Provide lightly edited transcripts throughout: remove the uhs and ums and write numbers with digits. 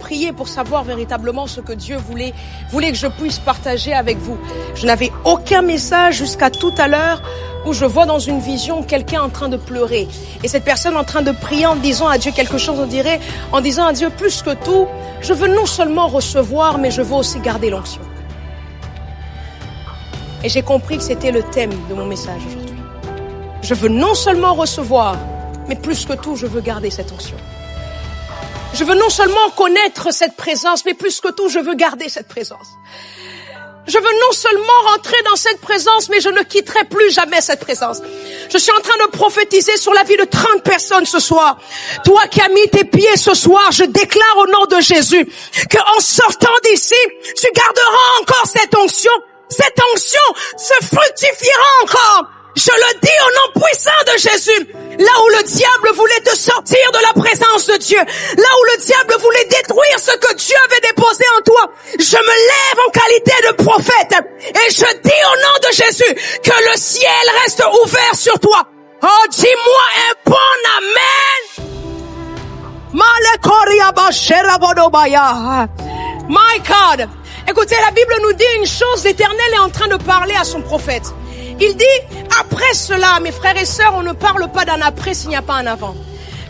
prier pour savoir véritablement ce que Dieu voulait que je puisse partager avec vous. Je n'avais aucun message jusqu'à tout à l'heure où je vois dans une vision quelqu'un en train de pleurer. Et cette personne en train de prier en disant à Dieu quelque chose, en disant à Dieu, plus que tout, je veux non seulement recevoir, mais je veux aussi garder l'onction. Et j'ai compris que c'était le thème de mon message aujourd'hui. Je veux non seulement recevoir, mais plus que tout, je veux garder cette onction. Je veux non seulement connaître cette présence, mais plus que tout, je veux garder cette présence. Je veux non seulement rentrer dans cette présence, mais je ne quitterai plus jamais cette présence. Je suis en train de prophétiser sur la vie de 30 personnes ce soir. Toi qui as mis tes pieds ce soir, je déclare au nom de Jésus qu'en sortant d'ici, tu garderas encore cette onction. Cette onction se fructifiera encore. Je le dis au nom puissant de Jésus. Là où le diable voulait te sortir de la présence de Dieu, là où le diable voulait détruire ce que Dieu avait déposé en toi, je me lève en qualité de prophète et je dis au nom de Jésus que le ciel reste ouvert sur toi. Oh, dis-moi un bon amen. My God. Écoutez, la Bible nous dit une chose, l'Éternel est en train de parler à son prophète. Il dit, après cela, mes frères et sœurs, on ne parle pas d'un après s'il n'y a pas un avant.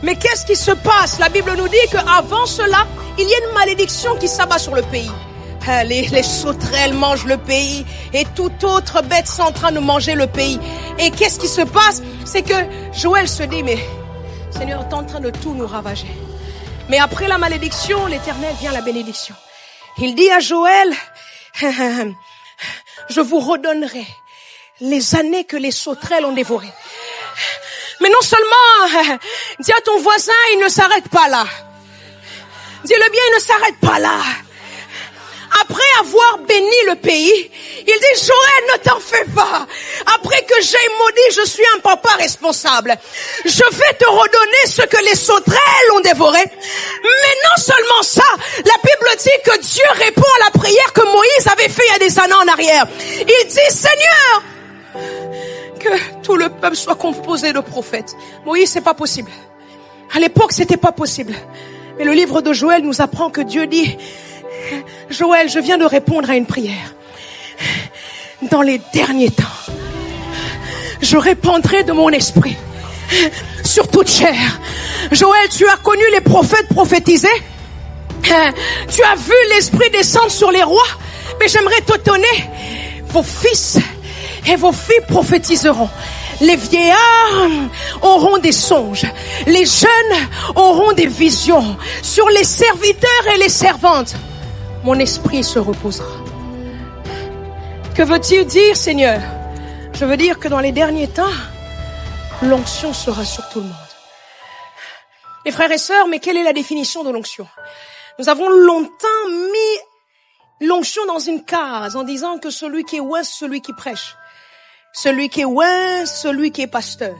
Mais qu'est-ce qui se passe? La Bible nous dit qu'avant cela, il y a une malédiction qui s'abat sur le pays. Les sauterelles mangent le pays et toute autre bête sont en train de manger le pays. Et qu'est-ce qui se passe? C'est que Joël se dit, mais Seigneur, tu es en train de tout nous ravager. Mais après la malédiction, l'Éternel vient la bénédiction. Il dit à Joël, je vous redonnerai les années que les sauterelles ont dévorées. Mais non seulement, dis à ton voisin, il ne s'arrête pas là. Dis-le bien, il ne s'arrête pas là. Après avoir béni le pays, il dit, Joël, ne t'en fais pas. Après que j'ai maudit, je suis un papa responsable. Je vais te redonner ce que les sauterelles ont dévoré. Mais non seulement ça, la Bible dit que Dieu répond à la prière que Moïse avait fait il y a des années en arrière. Il dit, Seigneur, que tout le peuple soit composé de prophètes. Moïse, c'est pas possible. À l'époque, c'était pas possible. Mais le livre de Joël nous apprend que Dieu dit, Joël, je viens de répondre à une prière. Dans les derniers temps, je répandrai de mon esprit sur toute chair. Joël, tu as connu les prophètes prophétiser? Tu as vu l'esprit descendre sur les rois? Mais j'aimerais te donner, vos fils et vos filles prophétiseront. Les vieillards auront des songes. Les jeunes auront des visions. Sur les serviteurs et les servantes, mon esprit se reposera. Que veux-tu dire, Seigneur? Je veux dire que dans les derniers temps, l'onction sera sur tout le monde. Les frères et sœurs, mais quelle est la définition de l'onction? Nous avons longtemps mis l'onction dans une case en disant que celui qui est oint, c'est celui qui prêche. Celui qui est oint, celui qui est pasteur.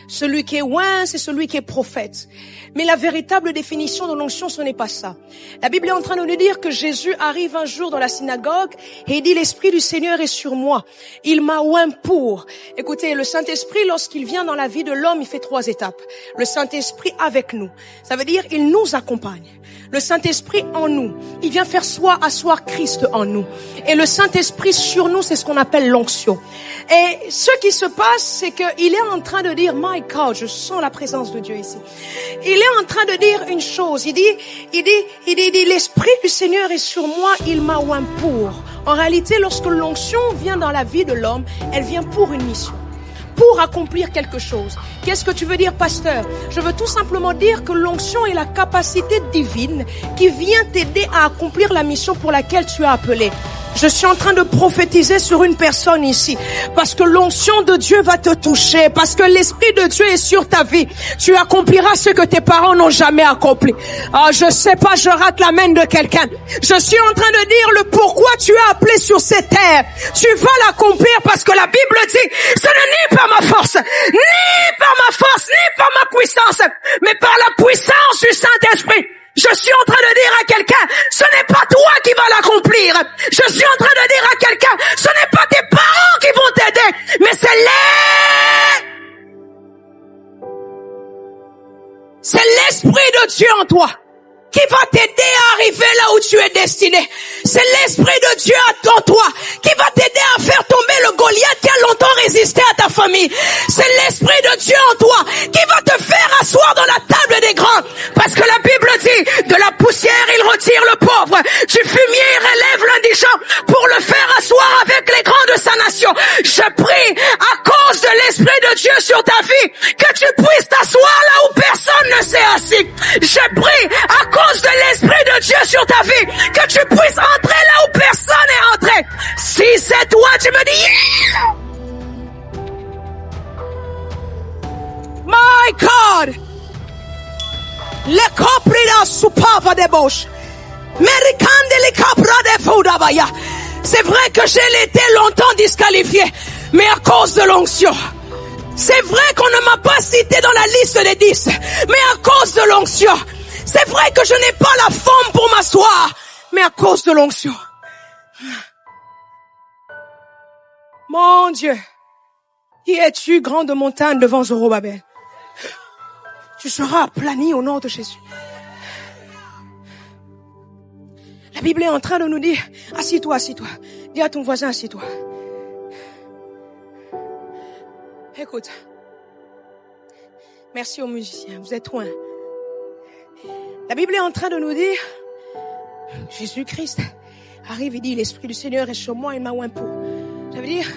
Celui qui est oint, c'est celui qui est prophète. Mais la véritable définition de l'onction, ce n'est pas ça. La Bible est en train de nous dire que Jésus arrive un jour dans la synagogue et il dit, l'Esprit du Seigneur est sur moi. Il m'a oint pour. Écoutez, le Saint-Esprit, lorsqu'il vient dans la vie de l'homme, il fait 3 étapes. Le Saint-Esprit avec nous. Ça veut dire, il nous accompagne. Le Saint-Esprit en nous. Il vient faire asseoir Christ en nous. Et le Saint-Esprit sur nous, c'est ce qu'on appelle l'onction. Et ce qui se passe, c'est qu'il est en train de dire, my God, je sens la présence de Dieu ici. Il est en train de dire une chose. Il dit, l'Esprit du Seigneur est sur moi, il m'a oint pour. En réalité, lorsque l'onction vient dans la vie de l'homme, elle vient pour une mission. Pour accomplir quelque chose. Qu'est-ce que tu veux dire, pasteur? Je veux tout simplement dire que l'onction est la capacité divine qui vient t'aider à accomplir la mission pour laquelle tu as appelé. Je suis en train de prophétiser sur une personne ici, parce que l'onction de Dieu va te toucher, parce que l'Esprit de Dieu est sur ta vie. Tu accompliras ce que tes parents n'ont jamais accompli. Ah, je sais pas, je rate la main de quelqu'un. Je suis en train de dire le pourquoi tu es appelé sur cette terre. Tu vas l'accomplir parce que la Bible dit, ce n'est ni par ma force, ni par ma puissance, mais par la puissance du Saint-Esprit. Je suis en train de dire à quelqu'un, ce n'est pas toi qui vas l'accomplir. Je suis en train de dire à quelqu'un, ce n'est pas tes parents qui vont t'aider, mais c'est l'Esprit de Dieu en toi qui va t'aider à arriver là où tu es destiné. C'est l'Esprit de Dieu en toi qui va t'aider à faire tomber le Goliath qui a longtemps résisté à ta famille. C'est l'Esprit de Dieu en toi qui va te faire asseoir dans la table des grands. Parce que la Bible dit, de la poussière il retire le pauvre, du fumier il relève l'indigent pour le faire asseoir avec les grands de sa nation. Je prie à cause de l'Esprit de Dieu sur ta vie que tu puisses t'asseoir là où personne ne s'est assis. Je prie à cause de l'Esprit de Dieu sur ta vie que tu puisses entrer là où personne n'est entré. Si c'est toi, tu me dis yeah! My God! Le coprida supava de boche. C'est vrai que j'ai été longtemps disqualifié, mais à cause de l'onction. C'est vrai qu'on ne m'a pas cité dans la liste des 10, mais à cause de l'onction. C'est vrai que je n'ai pas la forme pour m'asseoir, mais à cause de l'onction. Mon Dieu, qui es-tu, grande montagne devant Zorobabel? Tu seras aplani au nom de Jésus. La Bible est en train de nous dire, assis-toi, assis-toi. Dis à ton voisin, assis-toi. Écoute. Merci aux musiciens, vous êtes loin. La Bible est en train de nous dire, Jésus-Christ arrive et dit, l'Esprit du Seigneur est sur moi, il m'a oint pour. Ça veut dire,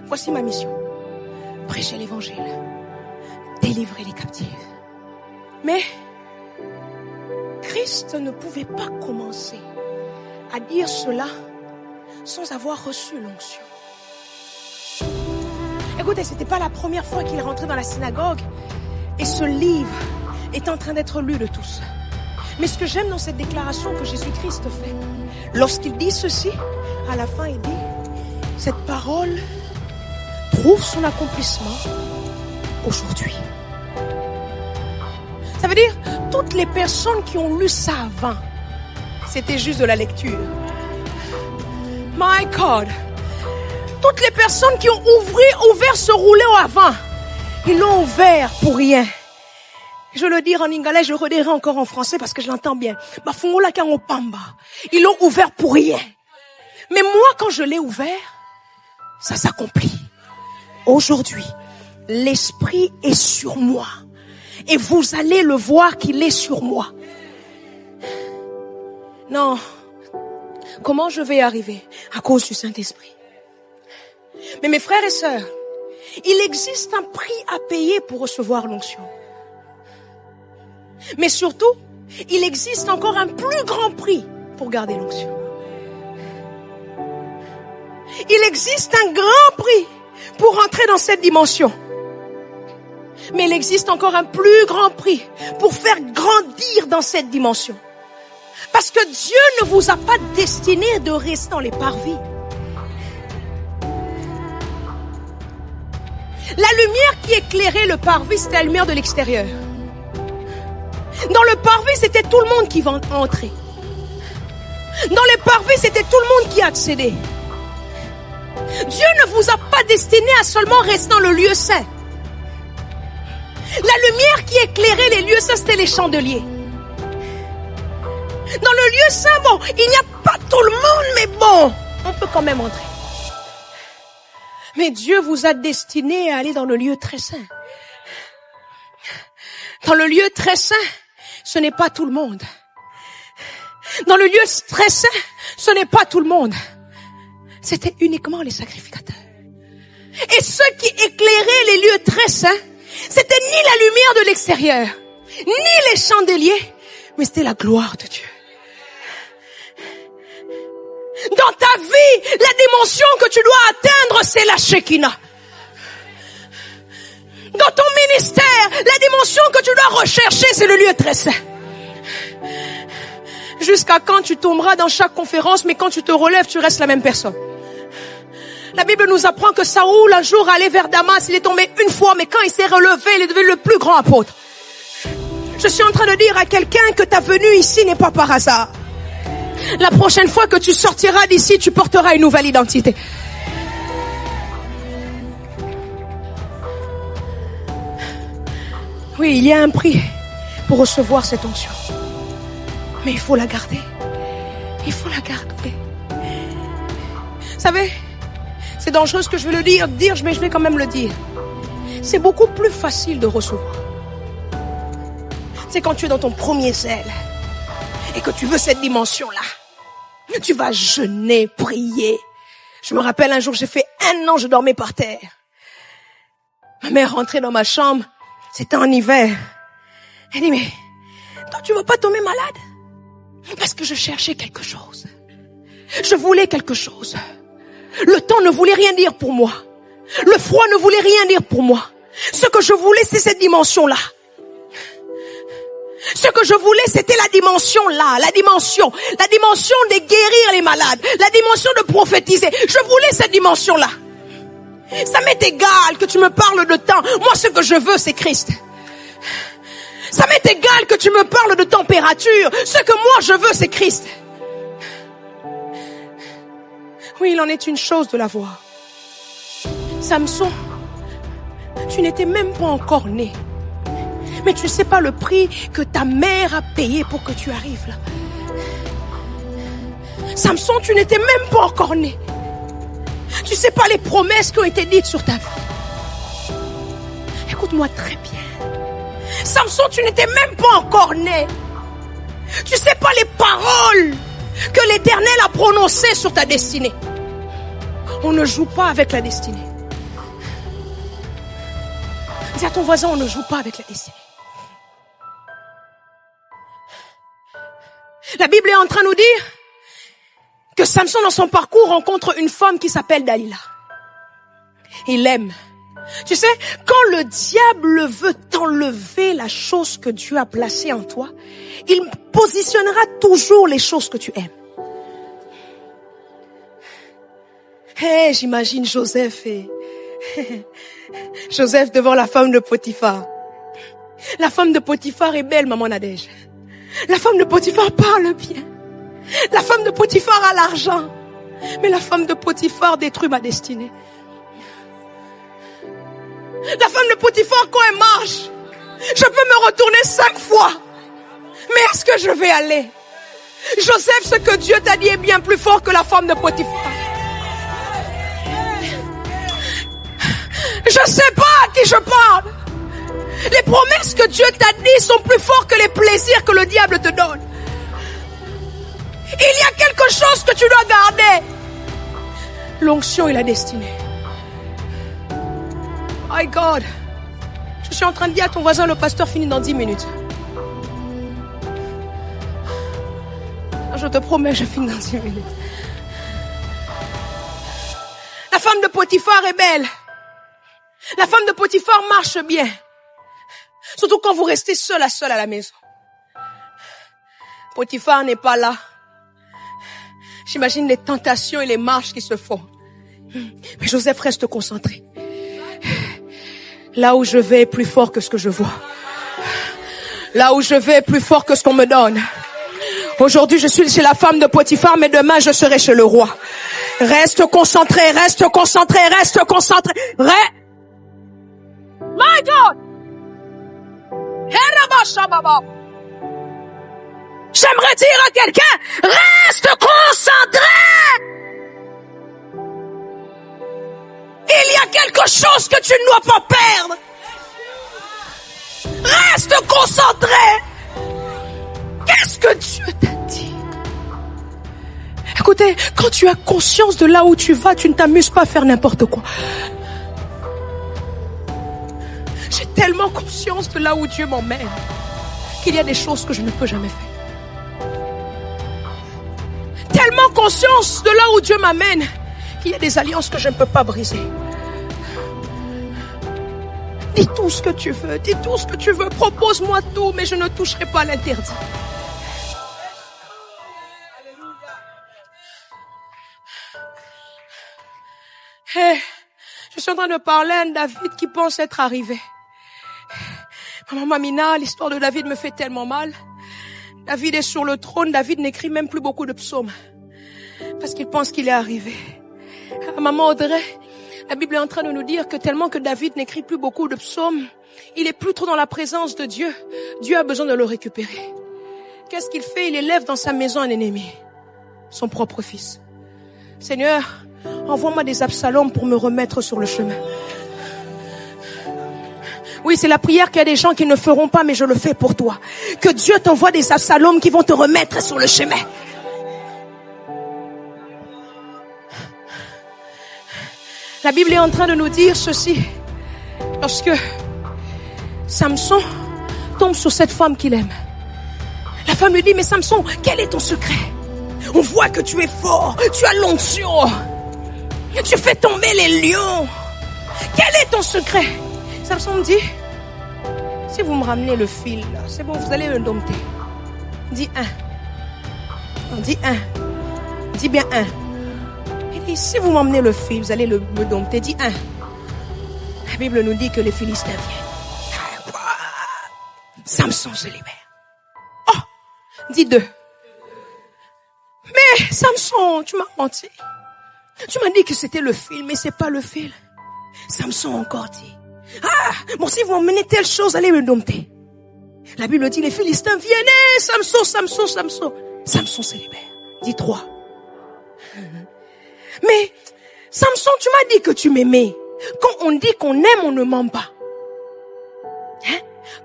voici ma mission. Prêcher l'évangile. Délivrer les captifs. Mais, Christ ne pouvait pas commencer à dire cela sans avoir reçu l'onction. Écoutez, c'était pas la première fois qu'il rentrait dans la synagogue et ce livre est en train d'être lu de tous. Mais ce que j'aime dans cette déclaration que Jésus-Christ fait, lorsqu'il dit ceci, à la fin il dit, cette parole trouve son accomplissement aujourd'hui. Ça veut dire, toutes les personnes qui ont lu ça avant, c'était juste de la lecture. My God. Toutes les personnes qui ont ouvert ce rouleau avant, ils l'ont ouvert pour rien. Je le dis en ingolais, je le redirai encore en français parce que je l'entends bien. Ils l'ont ouvert pour rien. Mais moi, quand je l'ai ouvert, ça s'accomplit. Aujourd'hui, l'Esprit est sur moi. Et vous allez le voir qu'il est sur moi. Non. Comment je vais y arriver? À cause du Saint-Esprit. Mais mes frères et sœurs, il existe un prix à payer pour recevoir l'onction. Mais surtout, il existe encore un plus grand prix pour garder l'onction. Il existe un grand prix pour entrer dans cette dimension. Mais il existe encore un plus grand prix pour faire grandir dans cette dimension. Parce que Dieu ne vous a pas destiné de rester dans les parvis. La lumière qui éclairait le parvis, c'était la lumière de l'extérieur. Dans le parvis, c'était tout le monde qui va entrer. Dans les parvis, c'était tout le monde qui accédait. Dieu ne vous a pas destiné à seulement rester dans le lieu saint. La lumière qui éclairait les lieux saints, c'était les chandeliers. Dans le lieu saint, bon, il n'y a pas tout le monde, mais bon, on peut quand même entrer. Mais Dieu vous a destiné à aller dans le lieu très saint. Dans le lieu très saint, ce n'est pas tout le monde. Dans le lieu très saint, ce n'est pas tout le monde. C'était uniquement les sacrificateurs. Et ceux qui éclairaient les lieux très saints, c'était ni la lumière de l'extérieur, ni les chandeliers, mais c'était la gloire de Dieu. Dans ta vie, la dimension que tu dois atteindre, c'est la Shekinah. Dans ton ministère, la dimension que tu dois rechercher, c'est le lieu très saint. Jusqu'à quand tu tomberas dans chaque conférence, mais quand tu te relèves, tu restes la même personne. La Bible nous apprend que Saoul, un jour, allait vers Damas, il est tombé une fois, mais quand il s'est relevé, il est devenu le plus grand apôtre. Je suis en train de dire à quelqu'un que ta venue ici n'est pas par hasard. La prochaine fois que tu sortiras d'ici, tu porteras une nouvelle identité. Oui, il y a un prix pour recevoir cette onction. Mais il faut la garder. Il faut la garder. Vous savez, c'est dangereux ce que je veux le dire, mais je vais quand même le dire. C'est beaucoup plus facile de recevoir. C'est quand tu es dans ton premier zèle et que tu veux cette dimension-là. Tu vas jeûner, prier. Je me rappelle un jour, j'ai fait 1 an, je dormais par terre. Ma mère rentrait dans ma chambre, c'était en hiver. Elle dit, mais toi tu vas pas tomber malade? Parce que je cherchais quelque chose. Je voulais quelque chose. Le temps ne voulait rien dire pour moi. Le froid ne voulait rien dire pour moi. Ce que je voulais, c'est cette dimension-là. Ce que je voulais, c'était la dimension là, la dimension de guérir les malades, la dimension de prophétiser. Je voulais cette dimension-là. Ça m'est égal que tu me parles de temps. Moi, ce que je veux, c'est Christ. Ça m'est égal que tu me parles de température. Ce que moi, je veux, c'est Christ. Oui, il en est une chose de la voir. Samson, tu n'étais même pas encore né. Mais tu ne sais pas le prix que ta mère a payé pour que tu arrives là. Samson, tu n'étais même pas encore né. Tu ne sais pas les promesses qui ont été dites sur ta vie. Écoute-moi très bien. Samson, tu n'étais même pas encore né. Tu ne sais pas les paroles que l'Éternel a prononcées sur ta destinée. On ne joue pas avec la destinée. Dis à ton voisin, on ne joue pas avec la destinée. La Bible est en train de nous dire que Samson, dans son parcours, rencontre une femme qui s'appelle Dalila. Il l'aime. Tu sais, quand le diable veut t'enlever la chose que Dieu a placée en toi, il positionnera toujours les choses que tu aimes. J'imagine Joseph Joseph devant la femme de Potiphar. La femme de Potiphar est belle, maman Nadège. La femme de Potiphar parle bien. La femme de Potiphar a l'argent. Mais la femme de Potiphar détruit ma destinée. La femme de Potiphar, quand elle marche, je peux me retourner 5 fois. Mais est-ce que je vais aller? Joseph, ce que Dieu t'a dit est bien plus fort que la femme de Potiphar. Je sais pas à qui je parle. Les promesses que Dieu t'a dit sont plus fortes que les plaisirs que le diable te donne. Il y a quelque chose que tu dois garder. L'onction et la destinée. My God. Je suis en train de dire à ton voisin, le pasteur finit dans 10 minutes. Je te promets, je finis dans 10 minutes. La femme de Potiphar est belle. La femme de Potiphar marche bien. Surtout quand vous restez seul à la maison. Potiphar n'est pas là. J'imagine les tentations et les marches qui se font. Mais Joseph reste concentré. Là où je vais est plus fort que ce que je vois. Là où je vais est plus fort que ce qu'on me donne. Aujourd'hui, je suis chez la femme de Potiphar, mais demain, je serai chez le roi. Reste concentré, reste concentré, reste concentré. My God! J'aimerais dire à quelqu'un, reste concentré! Il y a quelque chose que tu ne dois pas perdre. Reste concentré. Qu'est-ce que Dieu t'a dit? Écoutez, quand tu as conscience de là où tu vas, tu ne t'amuses pas à faire n'importe quoi. J'ai tellement conscience de là où Dieu m'emmène qu'il y a des choses que je ne peux jamais faire. Tellement conscience de là où Dieu m'amène qu'il y a des alliances que je ne peux pas briser. Dis tout ce que tu veux, dis tout ce que tu veux, propose-moi tout, mais je ne toucherai pas l'interdit. Je suis en train de parler à un David qui pense être arrivé. Maman Mamina, l'histoire de David me fait tellement mal. David est sur le trône, David n'écrit même plus beaucoup de psaumes. Parce qu'il pense qu'il est arrivé. Maman Audrey, la Bible est en train de nous dire que tellement que David n'écrit plus beaucoup de psaumes, il est plus trop dans la présence de Dieu. Dieu a besoin de le récupérer. qu'est-ce qu'il fait? Il élève dans sa maison un ennemi, son propre fils. Seigneur, envoie-moi des Absalom pour me remettre sur le chemin. Oui, c'est la prière qu'il y a des gens qui ne feront pas, mais je le fais pour toi. Que Dieu t'envoie des Absalom qui vont te remettre sur le chemin. La Bible est en train de nous dire ceci. Lorsque Samson tombe sur cette femme qu'il aime, la femme lui dit, mais Samson, quel est ton secret? On voit que tu es fort, tu as l'onction, tu fais tomber les lions. Quel est ton secret? Samson me dit, si vous me ramenez le fil, là, c'est bon, vous allez me dompter. Dis un. On dit un. Dis bien un. Il dit, si vous m'emmenez le fil, vous allez me dompter. Dis un. La Bible nous dit que les Philistins viennent. Samson se libère. Oh, dis deux. Mais Samson, tu m'as menti. Tu m'as dit que c'était le fil, mais c'est pas le fil. Samson encore dit, bon, si vous m'emmenez telle chose, allez me dompter. La Bible dit, les Philistins viennent, Samson. Samson se libère. Dis trois. Mais Samson, tu m'as dit que tu m'aimais. Quand on dit qu'on aime, on ne ment pas. Hein?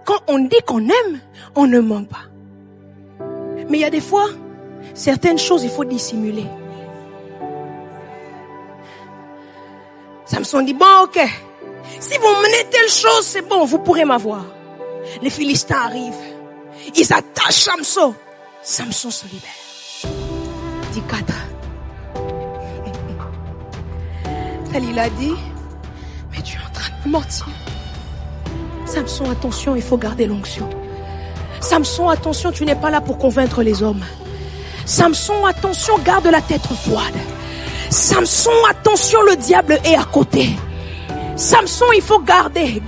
Quand on dit qu'on aime, on ne ment pas. Mais il y a des fois, certaines choses, il faut dissimuler. Samson dit, bon, ok. Si vous menez telle chose, c'est bon, vous pourrez m'avoir. Les Philistins arrivent. Ils attachent Samson. Samson se libère. Dit 4. Dalila dit, mais tu es en train de me mentir. Samson, attention, il faut garder l'onction. Samson, attention, tu n'es pas là pour convaincre les hommes. Samson, attention, garde la tête froide. Samson, attention, le diable est à côté. Samson, il faut garder.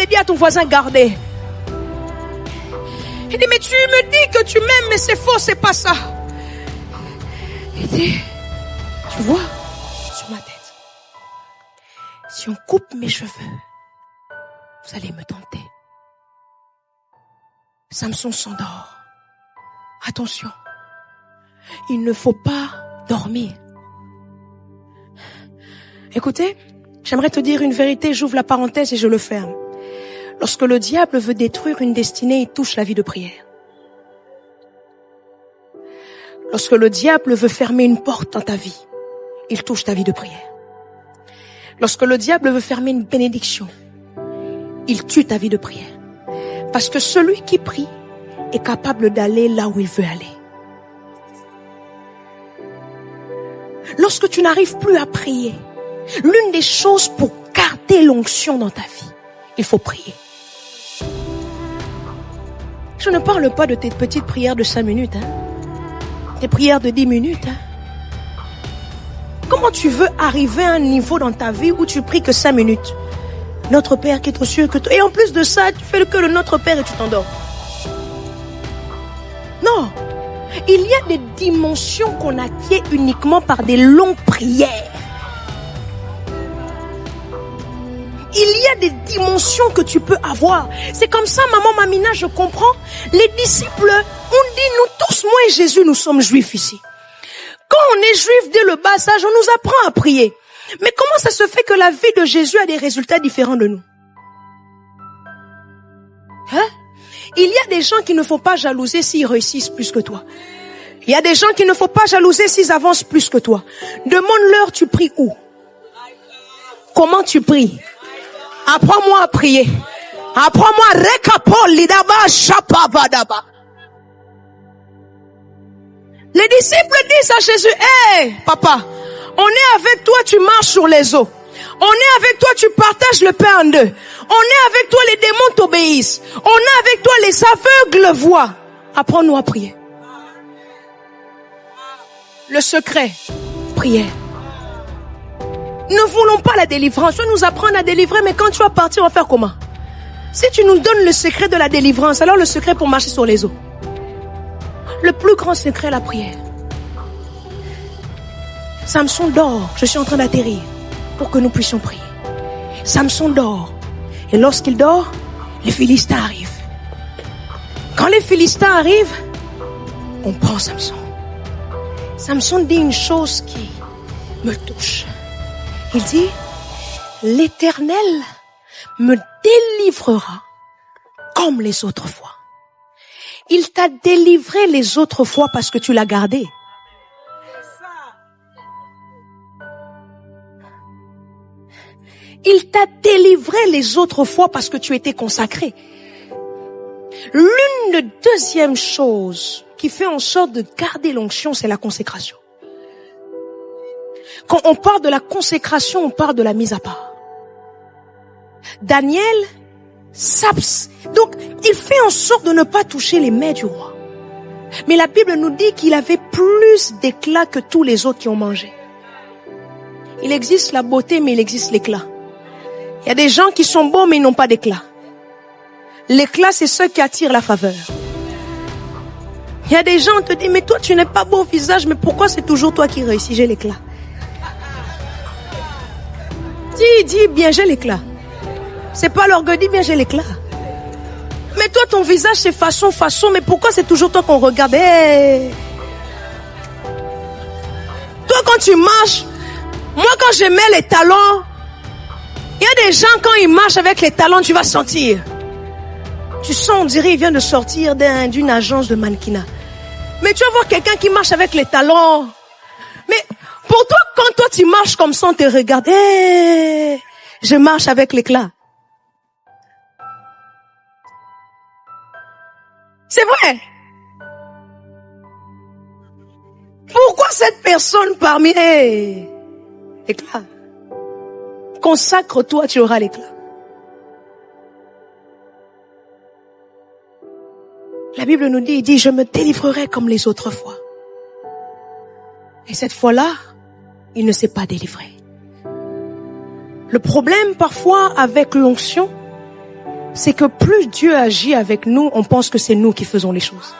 Dis à ton voisin, garder. Il dit, mais tu me dis que tu m'aimes, mais c'est faux, c'est pas ça. Il dit, tu vois, sur ma tête, si on coupe mes cheveux, vous allez me tenter. Samson s'endort. Attention, il ne faut pas dormir. Écoutez, j'aimerais te dire une vérité, j'ouvre la parenthèse et je le ferme. Lorsque le diable veut détruire une destinée, il touche la vie de prière. Lorsque le diable veut fermer une porte dans ta vie, il touche ta vie de prière. Lorsque le diable veut fermer une bénédiction, il tue ta vie de prière. Parce que celui qui prie est capable d'aller là où il veut aller. Lorsque tu n'arrives plus à prier, l'une des choses pour garder l'onction dans ta vie, il faut prier. Je ne parle pas de tes petites prières de 5 minutes, tes prières de 10 minutes. Comment tu veux arriver à un niveau dans ta vie où tu pries que 5 minutes? Notre Père qui est aux cieux, que toi. Et en plus de ça, tu fais que le Notre Père et tu t'endors. Non. Il y a des dimensions qu'on acquiert uniquement par des longues prières. Il y a des dimensions que tu peux avoir. C'est comme ça, maman Mamina, je comprends. Les disciples, on dit, nous tous, moi et Jésus, nous sommes juifs ici. Quand on est juif dès le bas âge, on nous apprend à prier. Mais comment ça se fait que la vie de Jésus a des résultats différents de nous? Il y a des gens qui ne faut pas jalouser s'ils réussissent plus que toi. Il y a des gens qui ne faut pas jalouser s'ils avancent plus que toi. Demande-leur, tu pries où? Comment tu pries? Apprends-moi à prier. Apprends-moi à rekapol lidaba shapavadaba. Les disciples disent à Jésus, hey, papa, on est avec toi, tu marches sur les eaux. On est avec toi, tu partages le pain en deux. On est avec toi, les démons t'obéissent. On est avec toi, les aveugles voient. Apprends-nous à prier. Le secret, prière. Ne voulons pas la délivrance. Tu vas nous apprendre à délivrer, mais quand tu vas partir, on va faire comment? Si tu nous donnes le secret de la délivrance, alors le secret pour marcher sur les eaux. Le plus grand secret, la prière. Samson dort. Je suis en train d'atterrir pour que nous puissions prier. Samson dort. Et lorsqu'il dort, les Philistins arrivent. Quand les Philistins arrivent, On prend Samson. Samson dit une chose qui me touche. Il dit, l'Éternel me délivrera comme les autres fois. Il t'a délivré les autres fois parce que tu l'as gardé. Il t'a délivré les autres fois parce que tu étais consacré. L'une deuxième chose qui fait en sorte de garder l'onction, c'est la consécration. Quand on parle de la consécration, on parle de la mise à part. Daniel, donc il fait en sorte de ne pas toucher les mets du roi. Mais la Bible nous dit qu'il avait plus d'éclat que tous les autres qui ont mangé. Il existe la beauté, mais il existe l'éclat. Il y a des gens qui sont beaux, mais ils n'ont pas d'éclat. L'éclat, c'est ceux qui attirent la faveur. Il y a des gens qui te disent, mais toi, tu n'es pas beau au visage, mais pourquoi c'est toujours toi qui réussis? J'ai l'éclat. Dis bien, j'ai l'éclat. C'est pas l'orgueil, dis bien, j'ai l'éclat. Mais toi, ton visage, c'est façon, mais pourquoi c'est toujours toi qu'on regarde? Hey. Toi, quand tu marches, moi, quand je mets les talons, il y a des gens, quand ils marchent avec les talons, tu vas sentir. Tu sens, on dirait, il vient de sortir d'une agence de mannequinat. Mais tu vas voir quelqu'un qui marche avec les talons. Mais pour toi, quand toi tu marches comme ça, on te regarde. Hey, je marche avec l'éclat. C'est vrai. Pourquoi cette personne parmi l'éclat? Consacre-toi, tu auras l'éclat. La Bible nous dit, il dit, je me délivrerai comme les autres fois. Et cette fois-là, il ne s'est pas délivré. Le problème parfois avec l'onction, c'est que plus Dieu agit avec nous, on pense que c'est nous qui faisons les choses.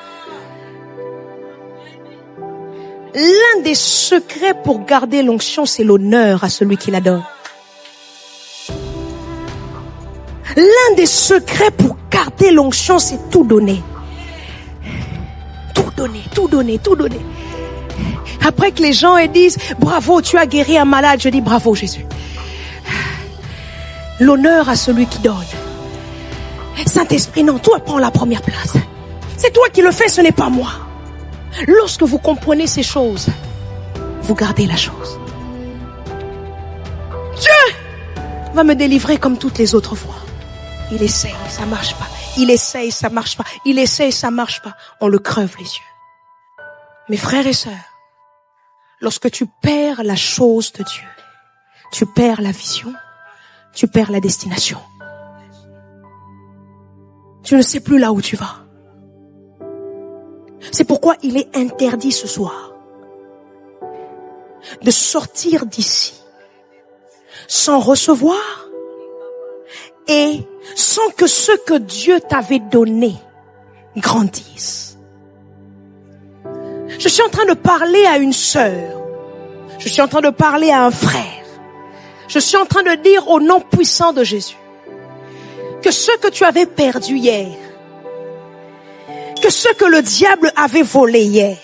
L'un des secrets pour garder l'onction, c'est l'honneur à celui qui la donne. L'un des secrets pour garder l'onction, c'est tout donner. Tout donner, tout donner, tout donner. Après que les gens disent, bravo, tu as guéri un malade, je dis bravo Jésus. L'honneur à celui qui donne. Saint-Esprit, non, toi prends la première place. C'est toi qui le fais, ce n'est pas moi. Lorsque vous comprenez ces choses, vous gardez la chose. Dieu va me délivrer comme toutes les autres fois. Il essaye, ça marche pas. Il essaye, ça marche pas. Il essaye, ça marche pas. On le creve les yeux. Mes frères et sœurs, lorsque tu perds la chose de Dieu, tu perds la vision, tu perds la destination. Tu ne sais plus là où tu vas. C'est pourquoi il est interdit ce soir de sortir d'ici sans recevoir et sans que ce que Dieu t'avait donné grandisse. Je suis en train de parler à une sœur. Je suis en train de parler à un frère. Je suis en train de dire au nom puissant de Jésus que ce que tu avais perdu hier, que ce que le diable avait volé hier,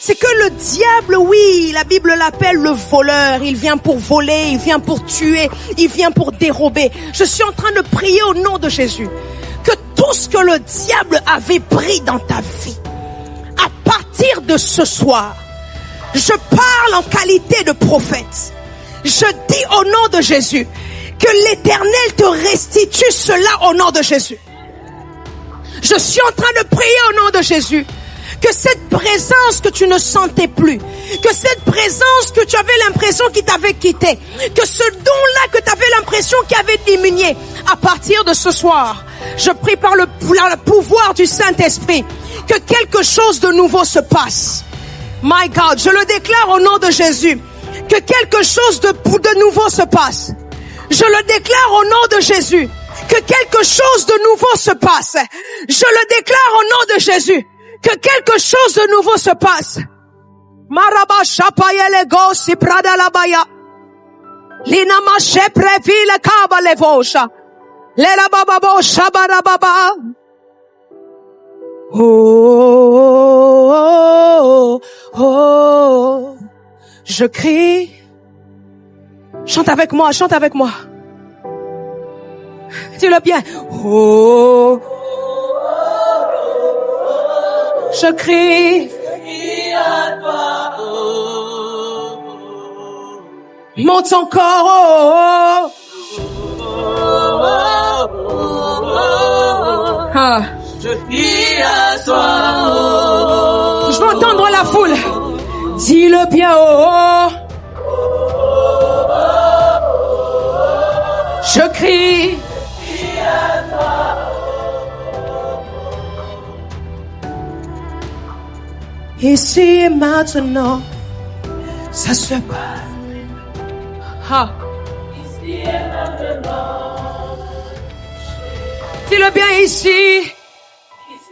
c'est que le diable, oui, la Bible l'appelle le voleur. Il vient pour voler, il vient pour tuer, il vient pour dérober. Je suis en train de prier au nom de Jésus que tout ce que le diable avait pris dans ta vie, à partir de ce soir, je parle en qualité de prophète. Je dis au nom de Jésus que l'Éternel te restitue cela au nom de Jésus. Je suis en train de prier au nom de Jésus que cette présence que tu ne sentais plus, que cette présence que tu avais l'impression qu'il t'avait quitté, que ce don-là que tu avais l'impression qu'il avait diminué, à partir de ce soir, je prie par le pouvoir du Saint-Esprit que quelque chose de nouveau se passe. My God, je le déclare au nom de Jésus, que quelque chose de nouveau se passe. Je le déclare au nom de Jésus, que quelque chose de nouveau se passe. Je le déclare au nom de Jésus, que quelque chose de nouveau se passe. Maraba shapaya lego si prada labaya. Lina mache previ le kaba levosha. Lela baba bo shabara baba. Oh, oh, oh, je crie. Chante avec moi, chante avec moi. Dis-le bien. Oh, je crie. Monte encore. Ah. Je crie à toi. Je veux entendre la foule. Dis-le bien. Je crie. Ici et maintenant, ça se passe. Ah. Ici et maintenant. Dis-le bien ici. Ici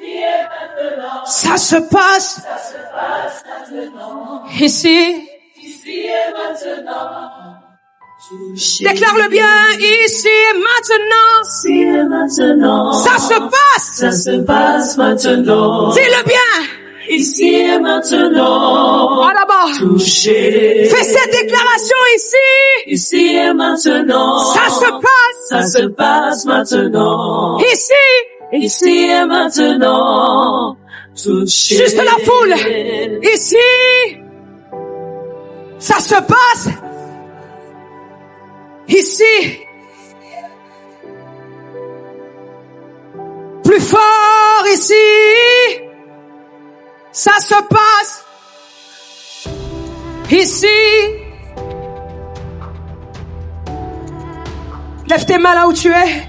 et maintenant. Ça se passe. Ça se passe maintenant. Ici. Ici et maintenant. Déclare-le bien, ici et maintenant. Ici et maintenant. Ça se passe. Ça se passe maintenant. Dis-le bien. Ici et maintenant. Ah là-bas. Touché. Fais cette déclaration ici. Ici et maintenant. Ça se passe. Ça se passe maintenant. Ici. Ici et maintenant. Touché. Juste la foule. Ici. Ça se passe. Ici. Plus fort ici. Ça se passe. Ici. Lève tes mains là où tu es.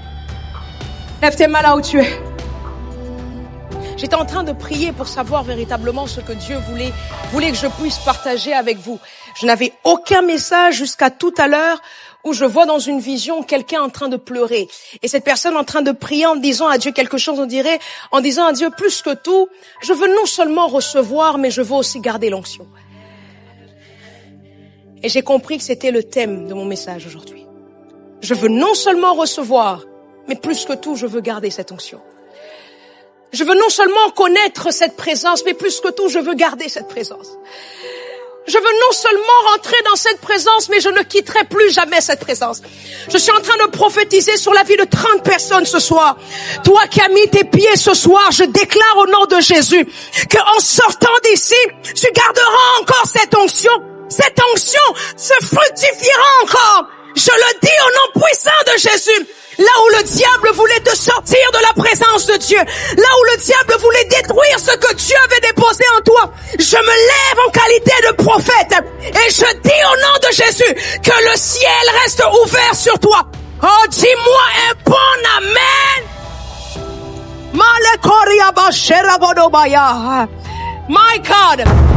Lève tes mains là où tu es. J'étais en train de prier pour savoir véritablement ce que Dieu voulait que je puisse partager avec vous. Je n'avais aucun message jusqu'à tout à l'heure où je vois dans une vision quelqu'un en train de pleurer. Et cette personne en train de prier en disant à Dieu quelque chose, en disant à Dieu, plus que tout, je veux non seulement recevoir, mais je veux aussi garder l'onction. Et j'ai compris que c'était le thème de mon message aujourd'hui. Je veux non seulement recevoir, mais plus que tout, je veux garder cette onction. Je veux non seulement connaître cette présence, mais plus que tout, je veux garder cette présence. Je veux non seulement rentrer dans cette présence, mais je ne quitterai plus jamais cette présence. Je suis en train de prophétiser sur la vie de 30 personnes ce soir. Toi qui as mis tes pieds ce soir, je déclare au nom de Jésus qu'en sortant d'ici, tu garderas encore cette onction. Cette onction se fructifiera encore. Je le dis au nom puissant de Jésus. Là où le diable voulait te sortir de la présence de Dieu, là où le diable voulait détruire ce que Dieu avait déposé en toi, je me lève en qualité de prophète et je dis au nom de Jésus que le ciel reste ouvert sur toi. Oh, dis-moi un bon amen. My God.